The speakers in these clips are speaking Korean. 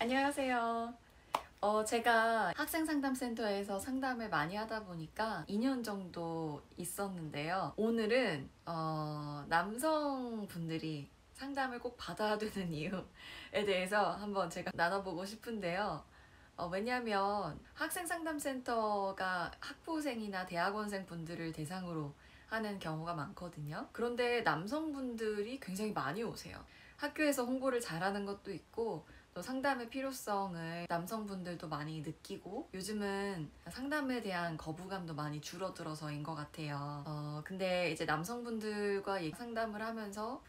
안녕하세요. 제가 학생상담센터에서 상담을 많이 하다 보니까 2년 정도 있었는데요. 오늘은 남성분들이 상담을 꼭 받아야 되는 이유에 대해서 한번 제가 나눠보고 싶은데요. 왜냐하면 학생상담센터가 학부생이나 대학원생 분들을 대상으로 하는 경우가 많거든요. 그런데 남성분들이 굉장히 많이 오세요. 학교에서 홍보를 잘하는 것도 있고 또 상담의 필요성을 남성분들도 많이 느끼고 요즘은 상담에 대한 거부감도 많이 줄어들어서인 것 같아요. 근데 이제 남성분들과 상담을 하면서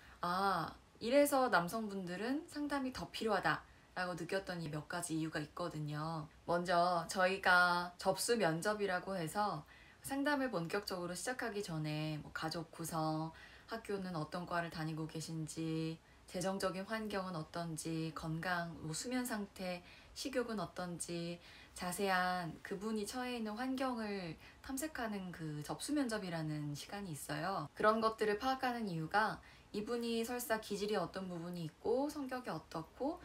이래서 남성분들은 상담이 더 필요하다 라고 느꼈던 이 몇 가지 이유가 있거든요. 먼저 저희가 접수 면접이라고 해서 상담을 본격적으로 시작하기 전에 가족 구성, 학교는 어떤 과를 다니고 계신지, 재정적인 환경은 어떤지, 건강, 수면 상태, 식욕은 어떤지 자세한 그분이 처해 있는 환경을 탐색하는 그 접수 면접이라는 시간이 있어요. 그런 것들을 파악하는 이유가 이분이 설사 기질이 어떤 부분이 있고 성격이 어떻고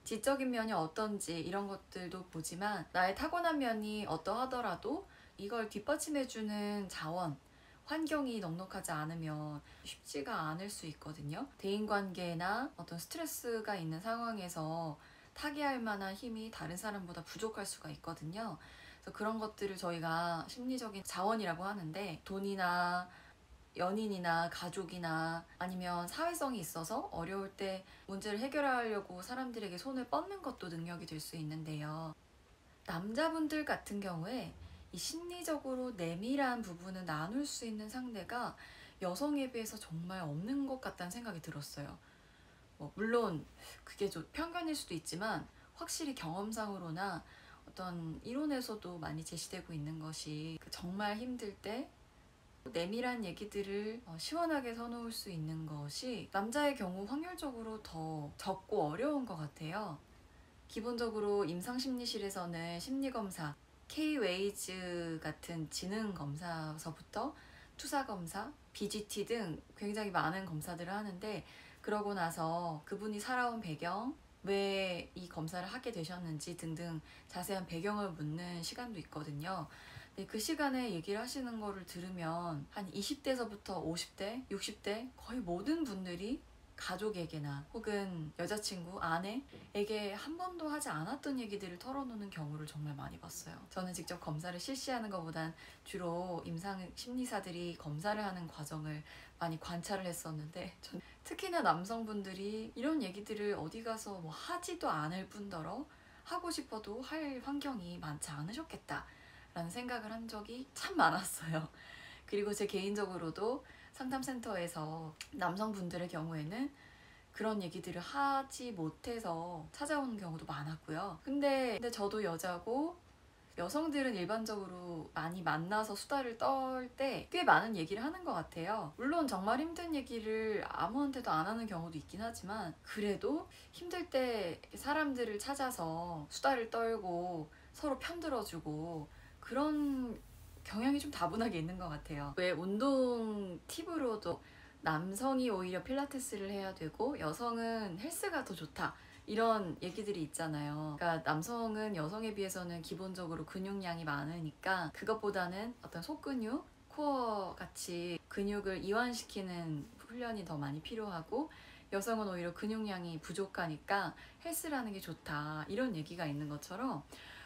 지적인 면이 어떤지 이런 것들도 보지만 나의 타고난 면이 어떠하더라도 이걸 뒷받침해주는 자원, 환경이 넉넉하지 않으면 쉽지가 않을 수 있거든요. 대인관계나 어떤 스트레스가 있는 상황에서 타개할 만한 힘이 다른 사람보다 부족할 수가 있거든요. 그래서 그런 것들을 저희가 심리적인 자원이라고 하는데 돈이나 연인이나 가족이나 아니면 사회성이 있어서 어려울 때 문제를 해결하려고 사람들에게 손을 뻗는 것도 능력이 될 수 있는데요. 남자분들 같은 경우에 이 심리적으로 내밀한 부분을 나눌 수 있는 상대가 여성에 비해서 정말 없는 것 같다는 생각이 들었어요. 물론 그게 좀 편견일 수도 있지만 확실히 경험상으로나 어떤 이론에서도 많이 제시되고 있는 것이 정말 힘들 때 내밀한 얘기들을 시원하게 터놓을 수 있는 것이 남자의 경우 확률적으로 더 적고 어려운 것 같아요. 기본적으로 임상심리실에서는 심리검사, K-웨이즈 같은 지능검사서부터 투사검사, BGT 등 굉장히 많은 검사들을 하는데 그러고 나서 그분이 살아온 배경, 왜 이 검사를 하게 되셨는지 등등 자세한 배경을 묻는 시간도 있거든요. 근데 그 시간에 얘기를 하시는 거를 들으면 한 20대서부터 50대, 60대 거의 모든 분들이 가족에게나 혹은 여자친구, 아내에게 한 번도 하지 않았던 얘기들을 털어놓는 경우를 정말 많이 봤어요. 저는 직접 검사를 실시하는 것보단 주로 임상 심리사들이 검사를 하는 과정을 많이 관찰을 했었는데 특히나 남성분들이 이런 얘기들을 어디 가서 하지도 않을 뿐더러 하고 싶어도 할 환경이 많지 않으셨겠다 라는 생각을 한 적이 참 많았어요. 그리고 제 개인적으로도 상담센터에서 남성분들의 경우에는 그런 얘기들을 하지 못해서 찾아오는 경우도 많았고요. 근데 저도 여자고 여성들은 일반적으로 많이 만나서 수다를 떨 때 꽤 많은 얘기를 하는 것 같아요. 물론 정말 힘든 얘기를 아무한테도 안 하는 경우도 있긴 하지만 그래도 힘들 때 사람들을 찾아서 수다를 떨고 서로 편들어주고 그런 경향이 좀 다분하게 있는 것 같아요. 왜 운동 팁으로도 남성이 오히려 필라테스를 해야 되고 여성은 헬스가 더 좋다 이런 얘기들이 있잖아요. 그러니까 남성은 여성에 비해서는 기본적으로 근육량이 많으니까 그것보다는 어떤 속근육, 코어 같이 근육을 이완시키는 훈련이 더 많이 필요하고 여성은 오히려 근육량이 부족하니까 헬스라는 게 좋다 이런 얘기가 있는 것처럼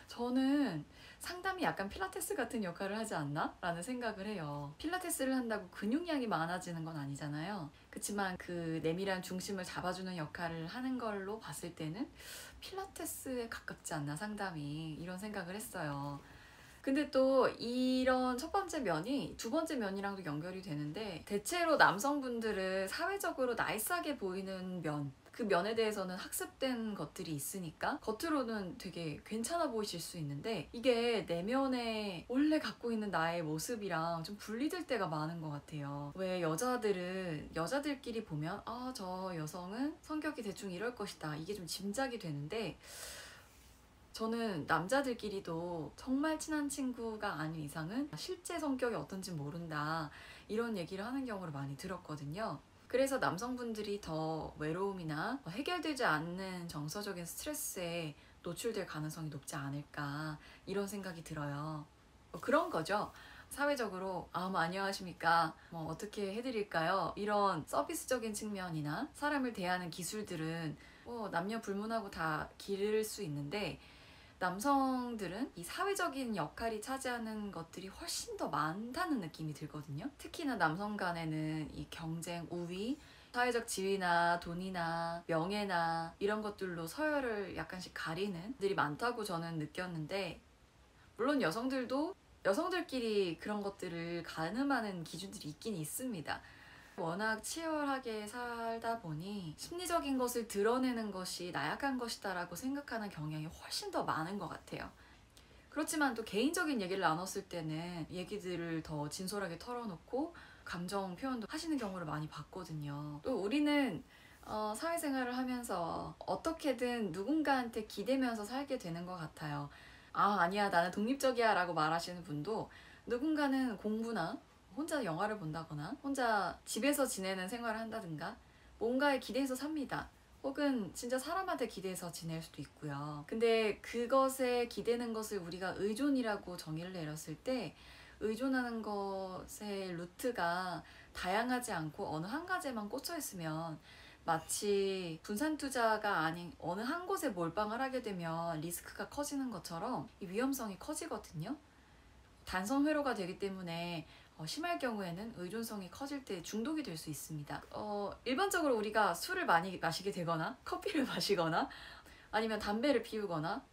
저는 상담이 약간 필라테스 같은 역할을 하지 않나? 라는 생각을 해요. 필라테스를 한다고 근육량이 많아지는 건 아니잖아요. 그렇지만 그 내밀한 중심을 잡아주는 역할을 하는 걸로 봤을 때는 필라테스에 가깝지 않나 상담이 이런 생각을 했어요. 근데 또 이런 첫 번째 면이 두 번째 면이랑도 연결이 되는데 대체로 남성분들은 사회적으로 나이스하게 보이는 면, 그 면에 대해서는 학습된 것들이 있으니까 겉으로는 되게 괜찮아 보이실 수 있는데 이게 내면에 원래 갖고 있는 나의 모습이랑 좀 분리될 때가 많은 것 같아요. 왜 여자들은 여자들끼리 보면 저 여성은 성격이 대충 이럴 것이다 이게 좀 짐작이 되는데 저는 남자들끼리도 정말 친한 친구가 아닌 이상은 실제 성격이 어떤지 모른다 이런 얘기를 하는 경우를 많이 들었거든요. 그래서 남성분들이 더 외로움이나 해결되지 않는 정서적인 스트레스에 노출될 가능성이 높지 않을까 이런 생각이 들어요. 그런 거죠. 사회적으로 뭐 안녕하십니까, 뭐 어떻게 해드릴까요, 이런 서비스적인 측면이나 사람을 대하는 기술들은 남녀 불문하고 다 기를 수 있는데 남성들은 이 사회적인 역할이 차지하는 것들이 훨씬 더 많다는 느낌이 들거든요. 특히나 남성 간에는 이 경쟁, 우위, 사회적 지위나 돈이나 명예나 이런 것들로 서열을 약간씩 가리는 들이 많다고 저는 느꼈는데, 물론 여성들끼리 그런 것들을 가늠하는 기준들이 있긴 있습니다. 워낙 치열하게 살다 보니 심리적인 것을 드러내는 것이 나약한 것이다 라고 생각하는 경향이 훨씬 더 많은 것 같아요. 그렇지만 또 개인적인 얘기를 나눴을 때는 얘기들을 더 진솔하게 털어놓고 감정 표현도 하시는 경우를 많이 봤거든요. 또 우리는 사회생활을 하면서 어떻게든 누군가한테 기대면서 살게 되는 것 같아요. 아니야, 나는 독립적이야 라고 말하시는 분도 누군가는 공부나 혼자 영화를 본다거나 혼자 집에서 지내는 생활을 한다든가 뭔가에 기대해서 삽니다. 혹은 진짜 사람한테 기대해서 지낼 수도 있고요. 근데 그것에 기대는 것을 우리가 의존이라고 정의를 내렸을 때, 의존하는 것의 루트가 다양하지 않고 어느 한 가지에만 꽂혀 있으면 마치 분산 투자가 아닌 어느 한 곳에 몰빵을 하게 되면 리스크가 커지는 것처럼 이 위험성이 커지거든요. 단선 회로가 되기 때문에 심할 경우에는 의존성이 커질 때 중독이 될 수 있습니다. 일반적으로 우리가 술을 많이 마시게 되거나 커피를 마시거나 아니면 담배를 피우거나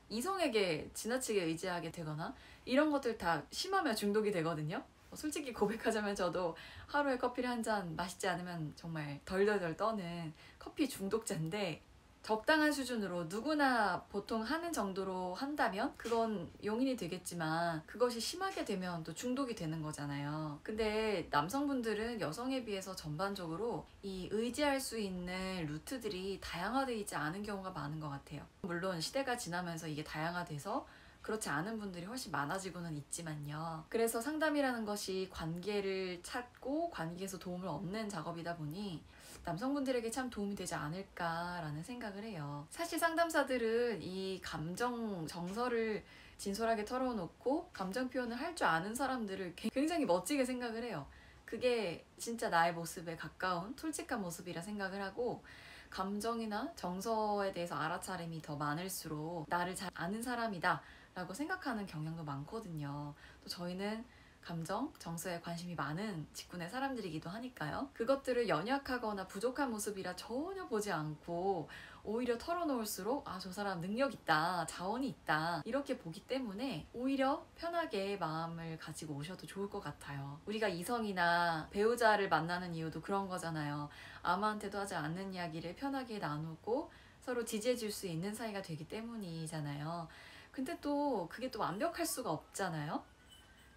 이성에게 지나치게 의지하게 되거나 이런 것들 다 심하면 중독이 되거든요. 솔직히 고백하자면 저도 하루에 커피를 한 잔 마시지 않으면 정말 덜덜덜 떠는 커피 중독자인데, 적당한 수준으로 누구나 보통 하는 정도로 한다면 그건 용인이 되겠지만 그것이 심하게 되면 또 중독이 되는 거잖아요. 근데 남성분들은 여성에 비해서 전반적으로 이 의지할 수 있는 루트들이 다양화되어 있지 않은 경우가 많은 것 같아요. 물론 시대가 지나면서 이게 다양화돼서 그렇지 않은 분들이 훨씬 많아지고는 있지만요. 그래서 상담이라는 것이 관계를 찾고 관계에서 도움을 얻는 작업이다 보니 남성분들에게 참 도움이 되지 않을까라는 생각을 해요. 사실 상담사들은 이 감정 정서를 진솔하게 털어놓고 감정 표현을 할 줄 아는 사람들을 굉장히 멋지게 생각을 해요. 그게 진짜 나의 모습에 가까운 솔직한 모습이라 생각을 하고, 감정이나 정서에 대해서 알아차림이 더 많을수록 나를 잘 아는 사람이다 라고 생각하는 경향도 많거든요. 또 저희는 감정, 정서에 관심이 많은 직군의 사람들이기도 하니까요. 그것들을 연약하거나 부족한 모습이라 전혀 보지 않고 오히려 털어놓을수록 저 사람 능력 있다, 자원이 있다 이렇게 보기 때문에 오히려 편하게 마음을 가지고 오셔도 좋을 것 같아요. 우리가 이성이나 배우자를 만나는 이유도 그런 거잖아요. 아무한테도 하지 않는 이야기를 편하게 나누고 서로 지지해 줄 수 있는 사이가 되기 때문이잖아요. 근데 또 그게 또 완벽할 수가 없잖아요.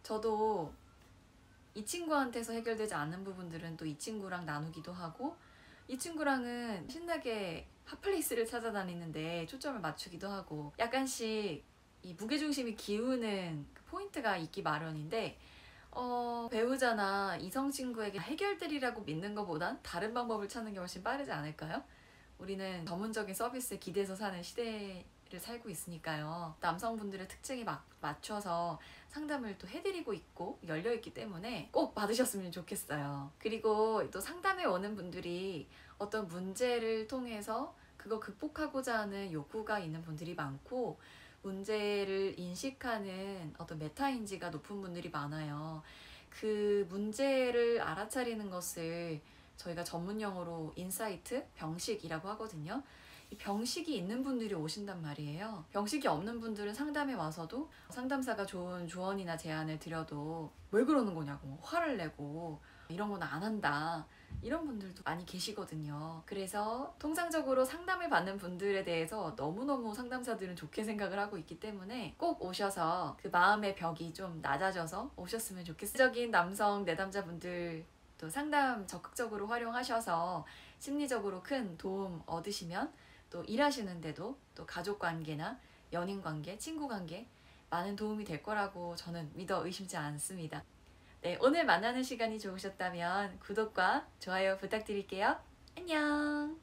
저도 이 친구한테서 해결되지 않는 부분들은 또 이 친구랑 나누기도 하고, 이 친구랑은 신나게 핫플레이스를 찾아다니는데 초점을 맞추기도 하고, 약간씩 이 무게중심이 기우는 그 포인트가 있기 마련인데, 배우자나 이성 친구에게 해결되리라고 믿는 것보단 다른 방법을 찾는 게 훨씬 빠르지 않을까요? 우리는 전문적인 서비스에 기대서 사는 시대를 살고 있으니까요. 남성분들의 특징에 맞춰서 상담을 또 해드리고 있고 열려있기 때문에 꼭 받으셨으면 좋겠어요. 그리고 또 상담에 오는 분들이 어떤 문제를 통해서 그거 극복하고자 하는 욕구가 있는 분들이 많고, 문제를 인식하는 어떤 메타인지가 높은 분들이 많아요. 그 문제를 알아차리는 것을 저희가 전문용어로 인사이트, 병식이라고 하거든요. 이 병식이 있는 분들이 오신단 말이에요. 병식이 없는 분들은 상담에 와서도 상담사가 좋은 조언이나 제안을 드려도 왜 그러는 거냐고 화를 내고 이런 건 안 한다, 이런 분들도 많이 계시거든요. 그래서 통상적으로 상담을 받는 분들에 대해서 너무너무 상담사들은 좋게 생각을 하고 있기 때문에 꼭 오셔서 그 마음의 벽이 좀 낮아져서 오셨으면 좋겠어요. 적인 남성 내담자분들 또 상담 적극적으로 활용하셔서 심리적으로 큰 도움 얻으시면 또 일하시는데도 또 가족관계나 연인관계, 친구관계 많은 도움이 될 거라고 저는 믿어 의심치 않습니다. 네, 오늘 만나는 시간이 좋으셨다면 구독과 좋아요 부탁드릴게요. 안녕!